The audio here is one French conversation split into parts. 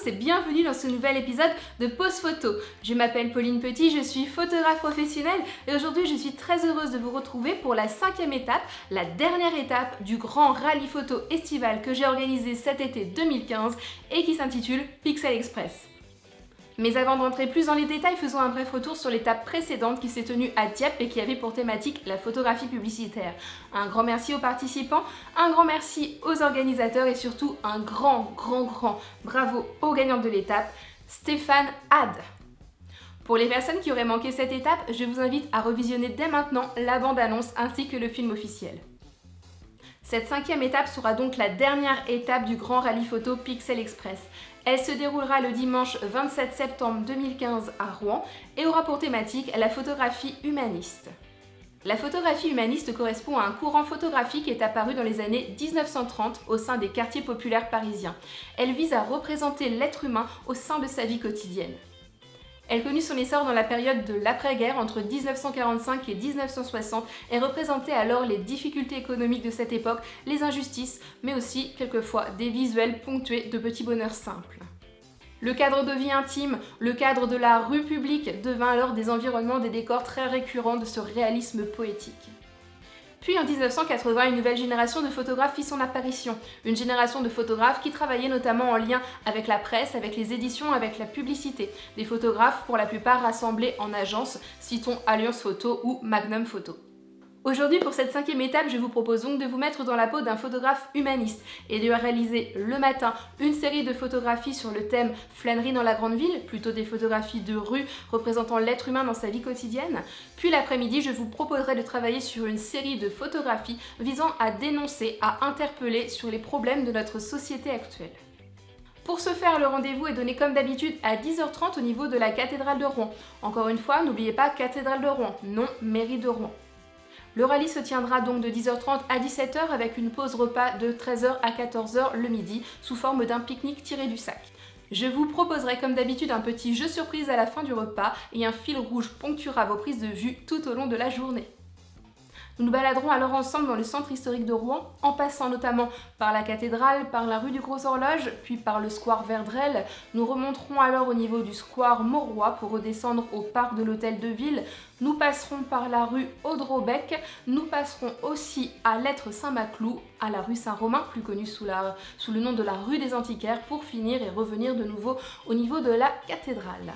tous et bienvenue dans ce nouvel épisode de Pause Photo. Je m'appelle Pauline Petit, je suis photographe professionnelle et aujourd'hui je suis très heureuse de vous retrouver pour la 5e étape, la dernière étape du grand rallye photo estival que j'ai organisé cet été 2015 et qui s'intitule Pixel Express. Mais avant de rentrer plus dans les détails, faisons un bref retour sur l'étape précédente qui s'est tenue à Dieppe et qui avait pour thématique la photographie publicitaire. Un grand merci aux participants, un grand merci aux organisateurs et surtout un grand bravo aux gagnantes de l'étape, Stéphane Had. Pour les personnes qui auraient manqué cette étape, je vous invite à revisionner dès maintenant la bande-annonce ainsi que le film officiel. Cette 5e étape sera donc la dernière étape du grand rallye photo Pixel Express. Elle se déroulera le dimanche 27 septembre 2015 à Rouen et aura pour thématique la photographie humaniste. La photographie humaniste correspond à un courant photographique qui est apparu dans les années 1930 au sein des quartiers populaires parisiens. Elle vise à représenter l'être humain au sein de sa vie quotidienne. Elle connut son essor dans la période de l'après-guerre entre 1945 et 1960 et représentait alors les difficultés économiques de cette époque, les injustices, mais aussi quelquefois des visuels ponctués de petits bonheurs simples. Le cadre de vie intime, le cadre de la rue publique devint alors des environnements, des décors très récurrents de ce réalisme poétique. Puis en 1980, une nouvelle génération de photographes fit son apparition. Une génération de photographes qui travaillaient notamment en lien avec la presse, avec les éditions, avec la publicité. Des photographes pour la plupart rassemblés en agence, citons Alliance Photo ou Magnum Photo. Aujourd'hui, pour cette 5e étape, je vous propose donc de vous mettre dans la peau d'un photographe humaniste et de réaliser le matin une série de photographies sur le thème flânerie dans la grande ville, plutôt des photographies de rue représentant l'être humain dans sa vie quotidienne. Puis l'après-midi, je vous proposerai de travailler sur une série de photographies visant à dénoncer, à interpeller sur les problèmes de notre société actuelle. Pour ce faire, le rendez-vous est donné comme d'habitude à 10h30 au niveau de la cathédrale de Rouen. Encore une fois, n'oubliez pas cathédrale de Rouen, non mairie de Rouen. Le rallye se tiendra donc de 10h30 à 17h avec une pause repas de 13h à 14h le midi sous forme d'un pique-nique tiré du sac. Je vous proposerai comme d'habitude un petit jeu surprise à la fin du repas et un fil rouge ponctuera vos prises de vue tout au long de la journée. Nous nous baladerons alors ensemble dans le centre historique de Rouen, en passant notamment par la cathédrale, par la rue du Gros Horloge, puis par le square Verdrel. Nous remonterons alors au niveau du square Mauroy pour redescendre au parc de l'Hôtel de Ville. Nous passerons par la rue Audrebec. Nous passerons aussi à l'Être Saint-Maclou, à la rue Saint-Romain, plus connue sous le nom de la rue des Antiquaires, pour finir et revenir de nouveau au niveau de la cathédrale.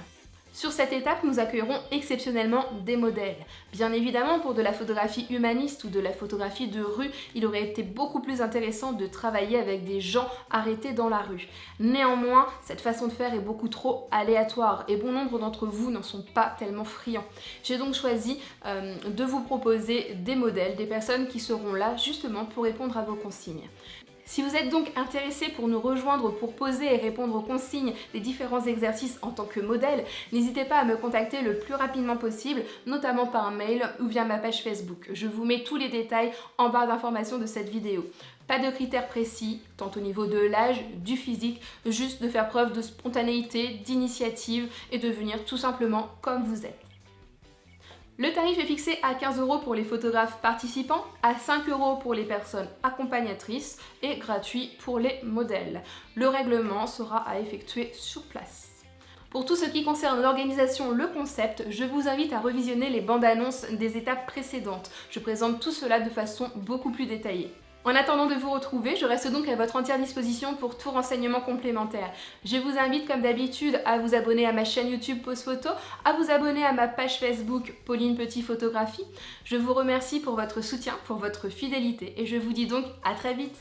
Sur cette étape, nous accueillerons exceptionnellement des modèles. Bien évidemment, pour de la photographie humaniste ou de la photographie de rue, il aurait été beaucoup plus intéressant de travailler avec des gens arrêtés dans la rue. Néanmoins, cette façon de faire est beaucoup trop aléatoire et bon nombre d'entre vous n'en sont pas tellement friands. J'ai donc choisi de vous proposer des modèles, des personnes qui seront là justement pour répondre à vos consignes. Si vous êtes donc intéressé pour nous rejoindre pour poser et répondre aux consignes des différents exercices en tant que modèle, n'hésitez pas à me contacter le plus rapidement possible, notamment par mail ou via ma page Facebook. Je vous mets tous les détails en barre d'information de cette vidéo. Pas de critères précis, tant au niveau de l'âge, du physique, juste de faire preuve de spontanéité, d'initiative et de venir tout simplement comme vous êtes. Le tarif est fixé à 15 € pour les photographes participants, à 5 € pour les personnes accompagnatrices et gratuit pour les modèles. Le règlement sera à effectuer sur place. Pour tout ce qui concerne l'organisation, le concept, je vous invite à revisionner les bandes annonces des étapes précédentes. Je présente tout cela de façon beaucoup plus détaillée. En attendant de vous retrouver, je reste donc à votre entière disposition pour tout renseignement complémentaire. Je vous invite comme d'habitude à vous abonner à ma chaîne YouTube Pause Photo, à vous abonner à ma page Facebook Pauline Petit Photographie. Je vous remercie pour votre soutien, pour votre fidélité et je vous dis donc à très vite.